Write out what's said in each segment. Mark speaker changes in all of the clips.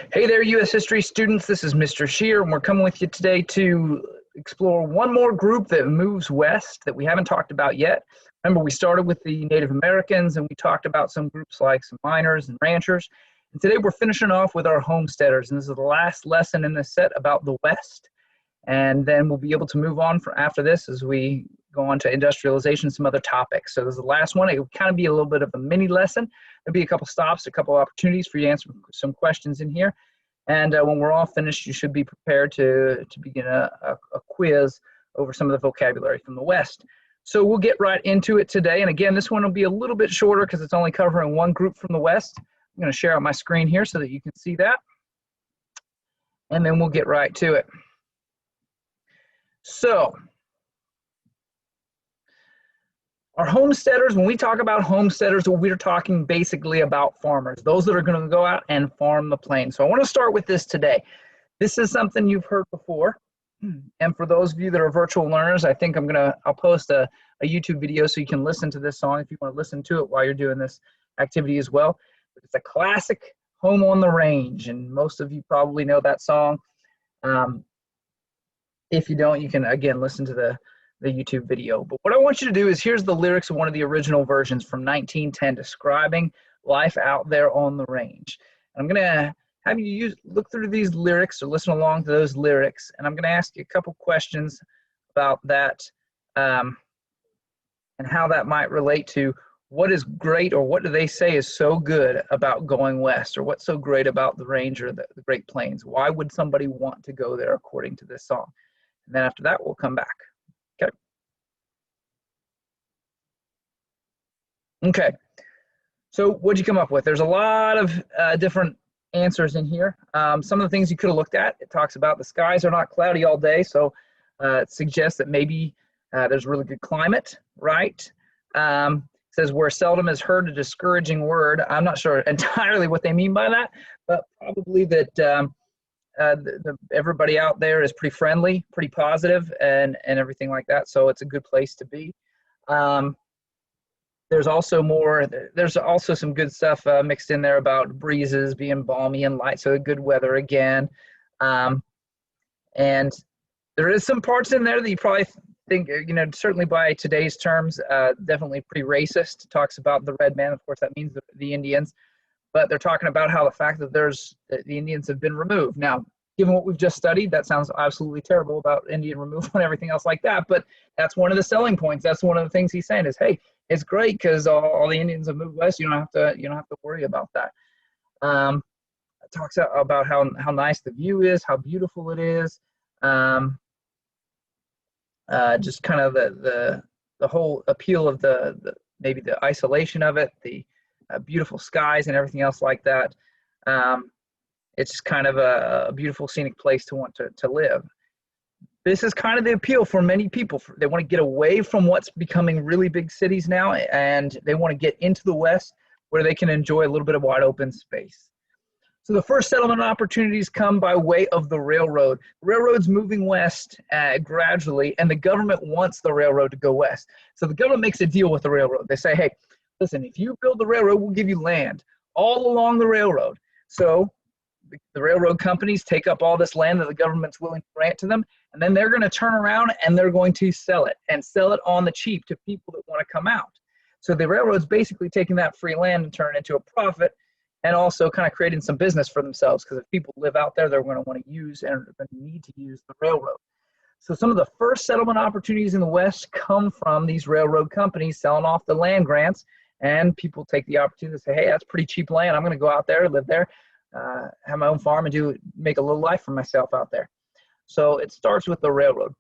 Speaker 1: Hey there, U.S. history students. This is Mr. Shear, and we're coming with you today to explore one more group that moves west that we haven't talked about yet. Remember, we started with the Native Americans, and we talked about some groups like some miners and ranchers. And today we're finishing off with our homesteaders, and this is the last lesson in this set about the West. And then we'll be able to move on after this as we go on to industrialization and some other topics. So this is the last one. It will kind of be a little bit of a mini lesson. There'll be a couple stops, a couple opportunities for you to answer some questions in here. And when we're all finished, you should be prepared to begin a quiz over some of the vocabulary from the West. So we'll get right into it today. And again, this one will be a little bit shorter because it's only covering one group from the West. I'm going to share out my screen here so that you can see that. And then we'll get right to it. So, our homesteaders, when we talk about homesteaders, we're talking basically about farmers, those that are going to go out and farm the plains. So I want to start with this today. This is something you've heard before. And for those of you that are virtual learners, I think I'll post a YouTube video so you can listen to this song if you want to listen to it while you're doing this activity as well. It's a classic, Home on the Range, and most of you probably know that song. If you don't, you can, again, listen to the YouTube video. But what I want you to do is, here's the lyrics of one of the original versions from 1910 describing life out there on the range. I'm going to have you look through these lyrics or listen along to those lyrics, and I'm going to ask you a couple questions about that and how that might relate to what is great, or what do they say is so good about going west, or what's so great about the range or the Great Plains. Why would somebody want to go there according to this song? And then after that, we'll come back. Okay. Okay. So what'd you come up with? There's a lot of different answers in here. Some of the things you could have looked at, it talks about the skies are not cloudy all day. So it suggests that maybe there's really good climate, right? It says where seldom is heard a discouraging word. I'm not sure entirely what they mean by that, but probably that everybody out there is pretty friendly, pretty positive, and everything like that. So it's a good place to be. There's also some good stuff mixed in there about breezes being balmy and light, so good weather again. And there is some parts in there that you probably think, certainly by today's terms, definitely pretty racist. It talks about the red man. Of course, that means the Indians. But they're talking about how the fact that the Indians have been removed. Now, given what we've just studied, that sounds absolutely terrible about Indian removal and everything else like that. But that's one of the selling points. That's one of the things he's saying is, hey, it's great because all the Indians have moved west. You don't have to worry about that. It talks about how nice the view is, how beautiful it is. Just kind of the whole appeal of maybe the isolation of it, the beautiful skies and everything else like that. It's kind of a beautiful scenic place to want to live. This is kind of the appeal for many people. They want to get away from what's becoming really big cities now, and they want to get into the West where they can enjoy a little bit of wide open space. So the first settlement opportunities come by way of the railroad. The railroad's moving west gradually, and the government wants the railroad to go west. So the government makes a deal with the railroad. They say, hey, listen, if you build the railroad, we'll give you land all along the railroad. So the railroad companies take up all this land that the government's willing to grant to them, and then they're going to turn around and they're going to sell it on the cheap to people that want to come out. So the railroad's basically taking that free land and turning it into a profit, and also kind of creating some business for themselves, because if people live out there, they're going to want to use and are going to need to use the railroad. So some of the first settlement opportunities in the West come from these railroad companies selling off the land grants, and people take the opportunity to say, hey, that's pretty cheap land. I'm going to go out there, live there, have my own farm, and make a little life for myself out there. So it starts with the railroad.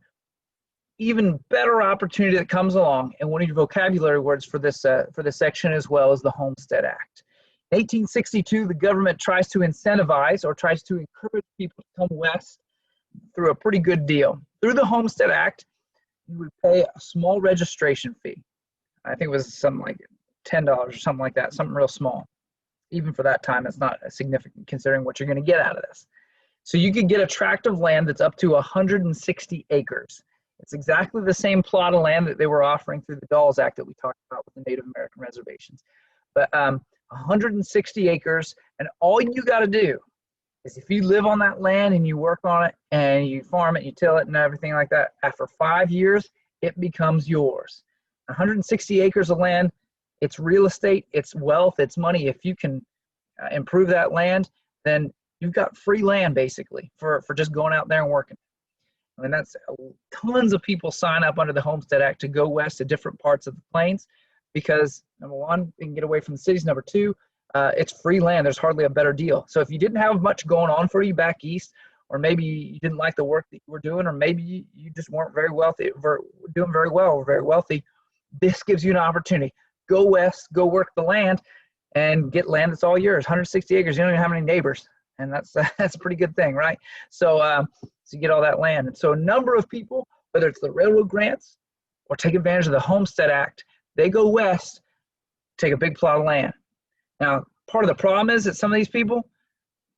Speaker 1: Even better opportunity that comes along, and one of your vocabulary words for this section as well, is the Homestead Act. In 1862, the government tries to incentivize or tries to encourage people to come west through a pretty good deal. Through the Homestead Act, you would pay a small registration fee. I think it was something like $10 or something like that, something real small. Even for that time, it's not significant considering what you're going to get out of this. So you could get a tract of land that's up to 160 acres. It's exactly the same plot of land that they were offering through the Dawes Act that we talked about with the Native American reservations. But 160 acres, and all you got to do is if you live on that land and you work on it and you farm it, you till it and everything like that, after 5 years, it becomes yours. 160 acres of land, it's real estate, it's wealth, it's money. If you can improve that land, then you've got free land basically for just going out there and working. I mean, that's tons of people sign up under the Homestead Act to go west to different parts of the plains because, number one, you can get away from the cities. Number two, it's free land. There's hardly a better deal. So if you didn't have much going on for you back east, or maybe you didn't like the work that you were doing, or maybe you just weren't very wealthy, doing very well, or very wealthy, this gives you an opportunity. Go west, go work the land, and get land that's all yours. 160 acres. You don't even have any neighbors, and that's a pretty good thing, right? So, so you get all that land. And so a number of people, whether it's the railroad grants or take advantage of the Homestead Act, they go west, take a big plot of land. Now, part of the problem is that some of these people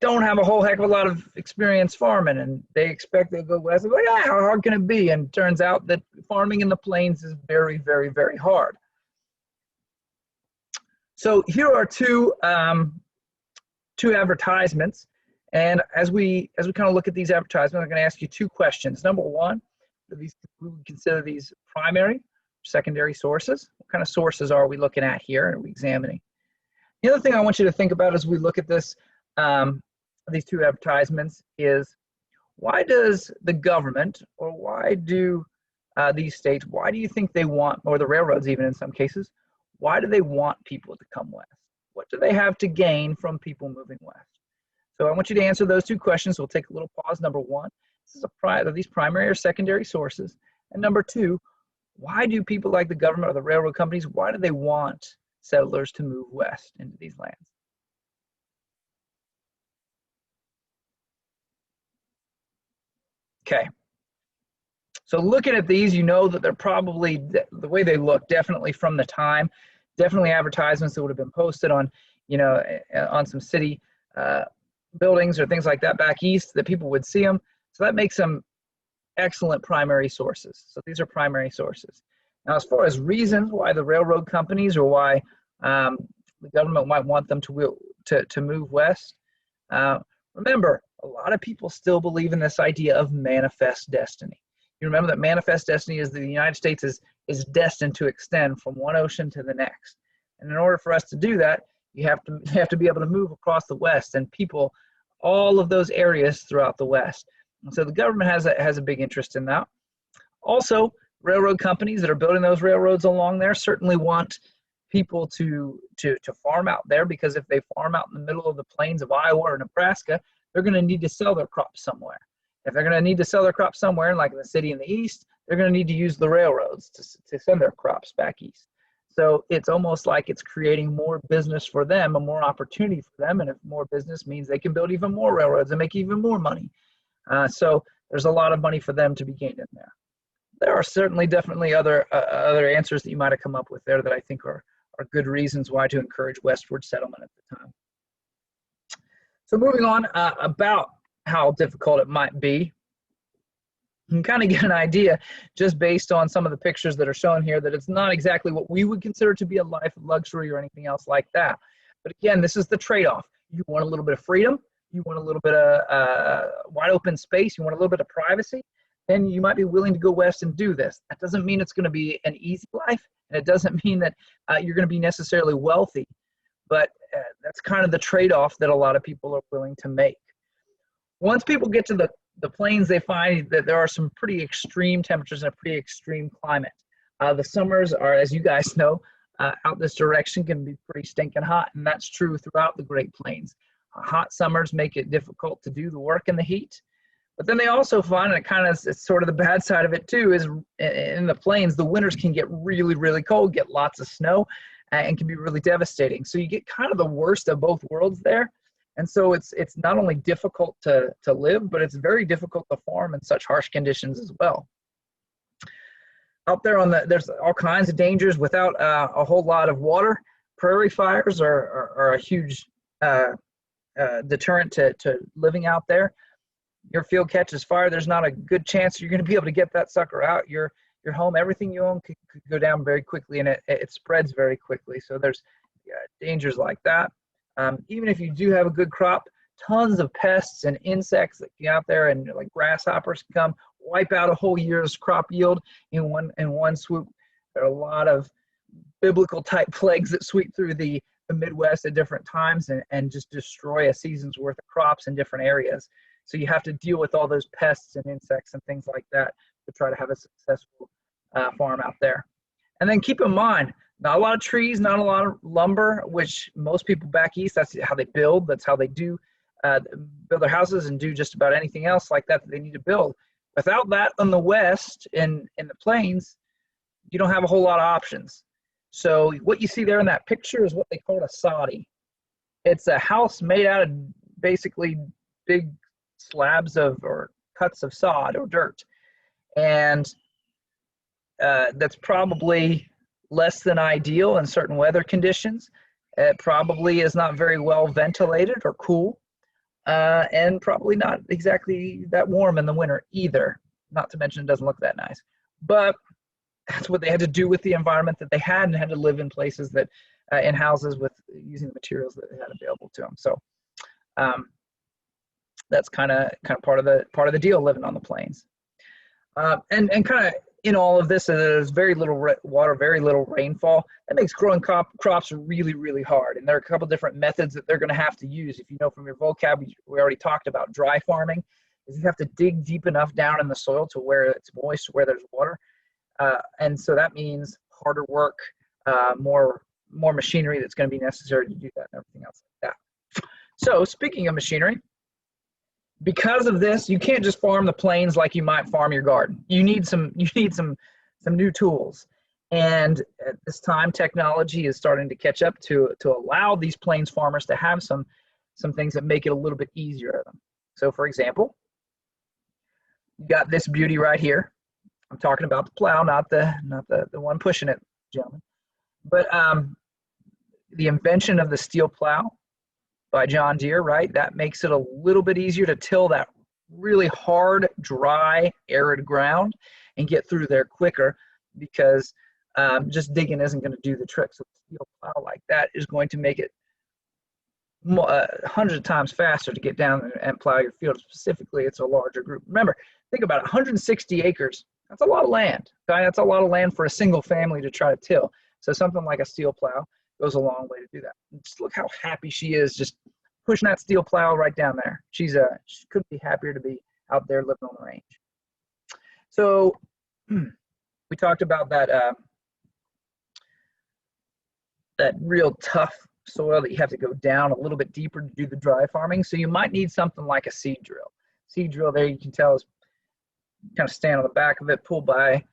Speaker 1: don't have a whole heck of a lot of experience farming, and they expect they'll go west. They're like, yeah, how hard can it be? And it turns out that farming in the plains is very, very, very hard. So here are two advertisements, and as we kind of look at these advertisements, I'm going to ask you two questions. Number one, we would consider these primary, secondary sources. What kind of sources are we looking at here? Are we examining? The other thing I want you to think about as we look at this, these two advertisements, is why does the government, or why do these states, why do you think they want, or the railroads even in some cases, why do they want people to come west? What do they have to gain from people moving west? So I want you to answer those two questions. We'll take a little pause. Number one, are these primary or secondary sources? And number two, why do people like the government or the railroad companies, why do they want settlers to move west into these lands? Okay. So looking at these, you know that they're probably, the way they look, definitely from the time, definitely advertisements that would have been posted on, you know, on some city buildings or things like that back east that people would see them. So that makes them excellent primary sources. So these are primary sources. Now, as far as reasons why the railroad companies or why the government might want them to move west, remember, a lot of people still believe in this idea of manifest destiny. You remember that manifest destiny is that the United States is destined to extend from one ocean to the next. And in order for us to do that, you have to be able to move across the West and people all of those areas throughout the West. And so the government has a big interest in that. Also, railroad companies that are building those railroads along there certainly want people to farm out there, because if they farm out in the middle of the plains of Iowa or Nebraska, they're going to need to sell their crops somewhere. If they're going to need to sell their crops somewhere, like in the city in the east, they're going to need to use the railroads to send their crops back east. So it's almost like it's creating more business for them and more opportunity for them. And if more business means they can build even more railroads and make even more money. So there's a lot of money for them to be gained in there. There are certainly definitely other answers that you might have come up with there that I think are good reasons why to encourage westward settlement at the time. So moving on, about how difficult it might be, you can kind of get an idea just based on some of the pictures that are shown here that it's not exactly what we would consider to be a life of luxury or anything else like that. But again, this is the trade-off. You want a little bit of freedom, you want a little bit of wide open space, you want a little bit of privacy, then you might be willing to go west and do this. That doesn't mean it's going to be an easy life, and it doesn't mean that you're going to be necessarily wealthy, but that's kind of the trade-off that a lot of people are willing to make. Once people get to the plains, they find that there are some pretty extreme temperatures and a pretty extreme climate. The summers are, as you guys know, out this direction can be pretty stinking hot, and that's true throughout the Great Plains. Hot summers make it difficult to do the work in the heat, but then they also find, and it's sort of the bad side of it too, is in the plains, the winters can get really, really cold, get lots of snow, and can be really devastating. So you get kind of the worst of both worlds there. And so it's not only difficult to live, but it's very difficult to farm in such harsh conditions as well. Out there there's all kinds of dangers without a whole lot of water. Prairie fires are a huge deterrent to living out there. Your field catches fire, there's not a good chance you're going to be able to get that sucker out. Your home, everything you own could go down very quickly, and it spreads very quickly. So there's dangers like that. Even if you do have a good crop, tons of pests and insects that get out there, and like grasshoppers come wipe out a whole year's crop yield in one swoop. There are a lot of biblical type plagues that sweep through the Midwest at different times and just destroy a season's worth of crops in different areas. So you have to deal with all those pests and insects and things like that to try to have a successful farm out there. And then keep in mind, not a lot of trees, not a lot of lumber, which most people back east, that's how they build. That's how they do build their houses and do just about anything else like that they need to build. Without that on the west in the plains, you don't have a whole lot of options. So what you see there in that picture is what they call a soddy. It's a house made out of basically big slabs of or cuts of sod or dirt. And that's probably less than ideal in certain weather conditions. It probably is not very well ventilated or cool, and probably not exactly that warm in the winter either. Not to mention it doesn't look that nice. But that's what they had to do with the environment that they had, and had to live in places that, in houses with using the materials that they had available to them. So that's kind of part of the deal living on the plains. And kind of in all of this, there's very little water, very little rainfall. That makes growing crops really, really hard. And there are a couple different methods that they're going to have to use. If you know from your vocab, we already talked about dry farming. Is you have to dig deep enough down in the soil to where it's moist, where there's water. And so that means harder work, more machinery that's going to be necessary to do that, and everything else like that. So speaking of machinery, because of this, you can't just farm the plains like you might farm your garden. You need some new tools. And at this time, technology is starting to catch up to allow these plains farmers to have some things that make it a little bit easier for them. So for example, you got this beauty right here. I'm talking about the plow, not the one pushing it, gentlemen. But the invention of the steel plow by John Deere, right? That makes it a little bit easier to till that really hard, dry, arid ground and get through there quicker, because just digging isn't going to do the trick. So a steel plow like that is going to make it hundreds of times faster to get down and plow your field. Specifically, it's a larger group. Remember, think about it, 160 acres. That's a lot of land. Okay? That's a lot of land for a single family to try to till. So something like a steel plow goes a long way to do that. And just look how happy she is just pushing that steel plow right down there. She couldn't be happier to be out there living on the range. So we talked about that that real tough soil that you have to go down a little bit deeper to do the dry farming. So you might need something like a seed drill. Seed drill there, you can tell, is kind of stand on the back of it, pulled by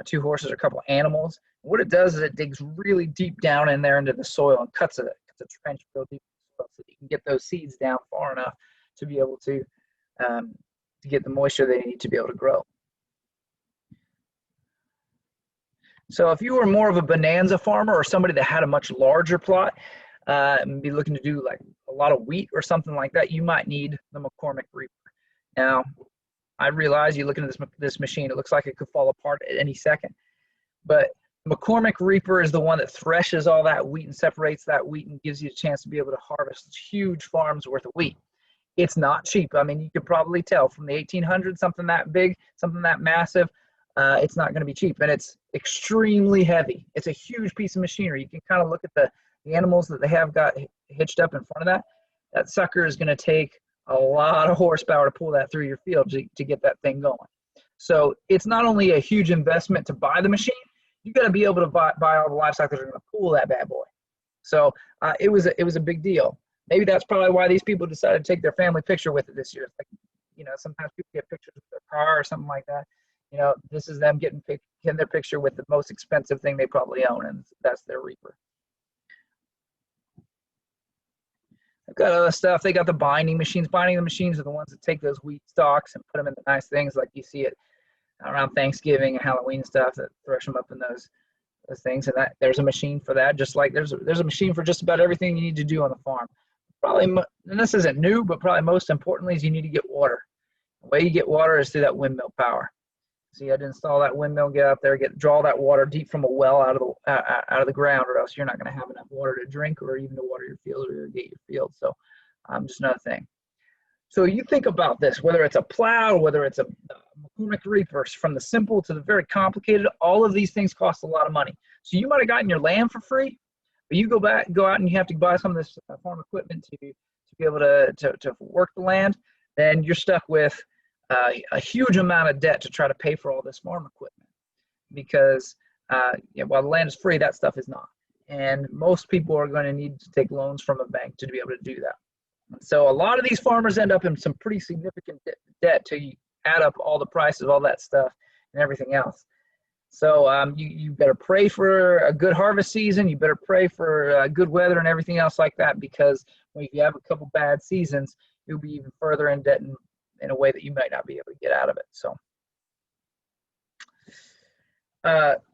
Speaker 1: 2 horses or a couple of animals. What it does is it digs really deep down in there into the soil and cuts a trench real deep in the soil so that you can get those seeds down far enough to be able to get the moisture they need to be able to grow. So if you were more of a bonanza farmer or somebody that had a much larger plot and be looking to do like a lot of wheat or something like that, you might need the McCormick Reaper. Now, I realize you looking at this machine, it looks like it could fall apart at any second. But McCormick Reaper is the one that threshes all that wheat and separates that wheat and gives you a chance to be able to harvest huge farms worth of wheat. It's not cheap. I mean, you could probably tell from the 1800s, something that big, something that massive, it's not going to be cheap. And it's extremely heavy. It's a huge piece of machinery. You can kind of look at the animals that they have got hitched up in front of that. That sucker is going to take a lot of horsepower to pull that through your field to get that thing going. So it's not only a huge investment to buy the machine, you got to be able to buy all the livestock that are going to pull that bad boy. So it was a big deal. Maybe that's probably why these people decided to take their family picture with it this year. It's like, you know, sometimes people get pictures with their car or something like that. You know, this is them getting their picture with the most expensive thing they probably own, and that's their Reaper. They've got other stuff. They got the binding machines. Binding machines are the ones that take those wheat stalks and put them in the nice things like you see it around Thanksgiving and Halloween and stuff, that thresh them up in those things. And that there's a machine for that, just like there's a machine for just about everything you need to do on the farm. Probably, and this isn't new, but probably most importantly is you need to get water. The way you get water is through that windmill power. So you had to install that windmill, get up there, draw that water deep from a well out of the ground, or else you're not going to have enough water to drink or even to water your field or irrigate your field. So just another thing. So you think about this, whether it's a plow, whether it's a McCormick reaper, from the simple to the very complicated, all of these things cost a lot of money. So you might have gotten your land for free, but you go out and you have to buy some of this farm equipment to be able to work the land. Then you're stuck with a huge amount of debt to try to pay for all this farm equipment, because while the land is free, that stuff is not. And most people are going to need to take loans from a bank to be able to do that. So a lot of these farmers end up in some pretty significant debt till you add up all the prices, all that stuff, and everything else. So you better pray for a good harvest season. You better pray for good weather and everything else like that, because when you have a couple bad seasons, you'll be even further in debt in a way that you might not be able to get out of it.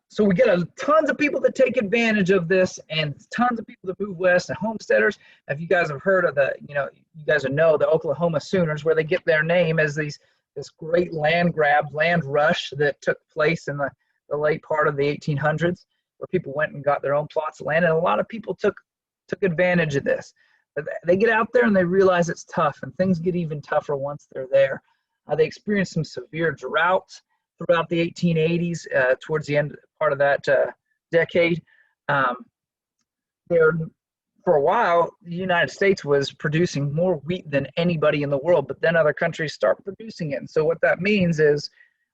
Speaker 1: So we get tons of people that take advantage of this, and tons of people that move west, and homesteaders. If you guys have heard of you guys know the Oklahoma Sooners, where they get their name as this great land grab, land rush that took place in the late part of the 1800s, where people went and got their own plots of land, and a lot of people took advantage of this. But they get out there and they realize it's tough, and things get even tougher once they're there. They experience some severe droughts throughout the 1880s, towards the end part of that decade. For a while, the United States was producing more wheat than anybody in the world, but then other countries start producing it. And so what that means is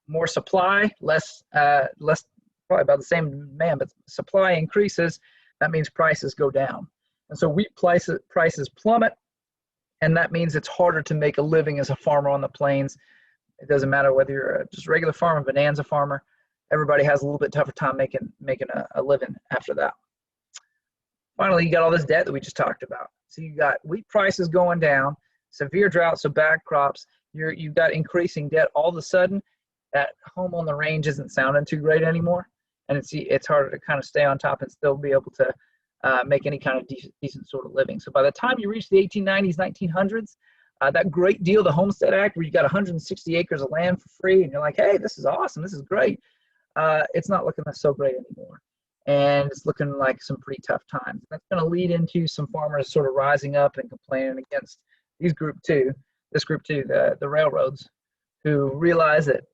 Speaker 1: more supply, less, probably about the same demand, but supply increases. That means prices go down. And so wheat prices plummet, and that means it's harder to make a living as a farmer on the plains. It doesn't matter whether you're just a regular farmer, bonanza farmer. Everybody has a little bit tougher time making a living after that. Finally, you got all this debt that we just talked about. So you got wheat prices going down, severe drought, so bad crops. You've got increasing debt. All of a sudden, that home on the range isn't sounding too great anymore, and it's harder to kind of stay on top and still be able to make any kind of decent sort of living. So by the time you reach the 1890s, 1900s, that great deal, the Homestead Act, where you got 160 acres of land for free, and you're like, hey, this is awesome, this is great. It's not looking so great anymore, and it's looking like some pretty tough times. That's going to lead into some farmers sort of rising up and complaining against this group two, the railroads, who realize that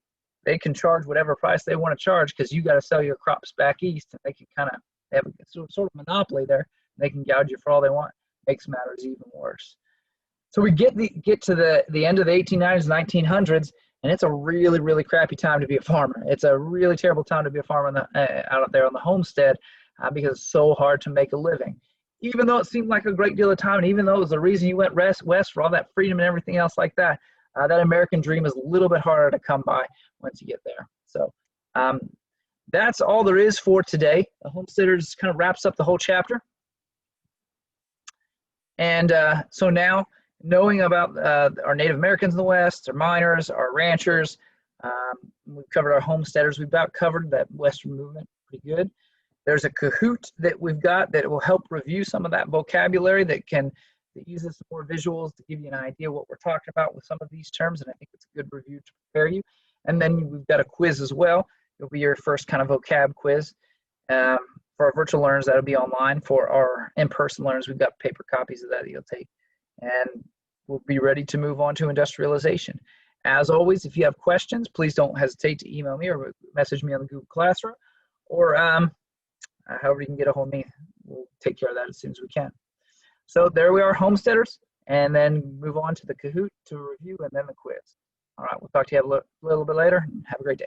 Speaker 1: they can charge whatever price they want to charge, because you got to sell your crops back east, and they can they have a sort of monopoly there. They can gouge you for all they want. Makes matters even worse. So we get to the end of the 1890s, 1900s, and it's a really, really crappy time to be a farmer. It's a really terrible time to be a farmer out there on the homestead, because it's so hard to make a living. Even though it seemed like a great deal of time, and even though it was the reason you went west for all that freedom and everything else like that, that American dream is a little bit harder to come by once you get there. So that's all there is for today. The Homesteaders kind of wraps up the whole chapter. And so now, knowing about our Native Americans in the West, our miners, our ranchers, we've covered our homesteaders. We've about covered that Western movement pretty good. There's a Kahoot that we've got that will help review some of that vocabulary, that uses some more visuals to give you an idea what we're talking about with some of these terms, and I think it's a good review to prepare you. And then we've got a quiz as well. It'll be your first kind of vocab quiz. For our virtual learners, that'll be online. For our in-person learners, we've got paper copies of that you'll take. And we'll be ready to move on to industrialization. As always, if you have questions, please don't hesitate to email me or message me on the Google Classroom, or however you can get a hold of me. We'll take care of that as soon as we can. So there we are, homesteaders, and then move on to the Kahoot to review, and then the quiz. All right, we'll talk to you a little bit later, and have a great day.